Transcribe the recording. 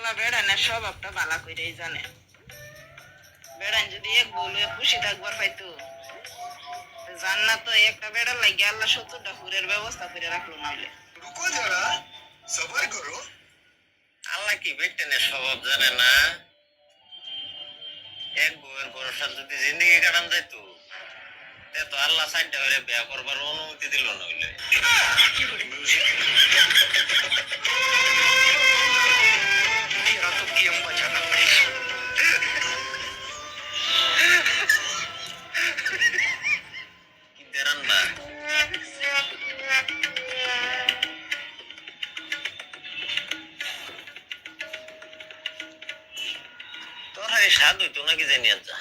আল্লাহ বেড়ানের স্বভাবটা ভালো করেই জানে। বেড়ান যদি এক বলে খুশি থাকবার পাইতো, জান্নাত তো একটা বেড়ার লাগিয়ে আল্লাহ 70টা হুরের ব্যবস্থা করে রাখলো নইলে। রুকো যারা, সবার করো। আল্লাহ কি বেটেনের স্বভাব জানে না? এক বউয়ের ভরসা যদি জিন্দগি কাটান যাইতো, তে তো আল্লাহ 4টা হইরে বিয়া করবার অনুমতি দিল নইলে। मेरा तो गेम बचाना पड़ेगा। কি দেরান্ডা তোর স্বাদ হইতো নাকি জানি আচ্ছা।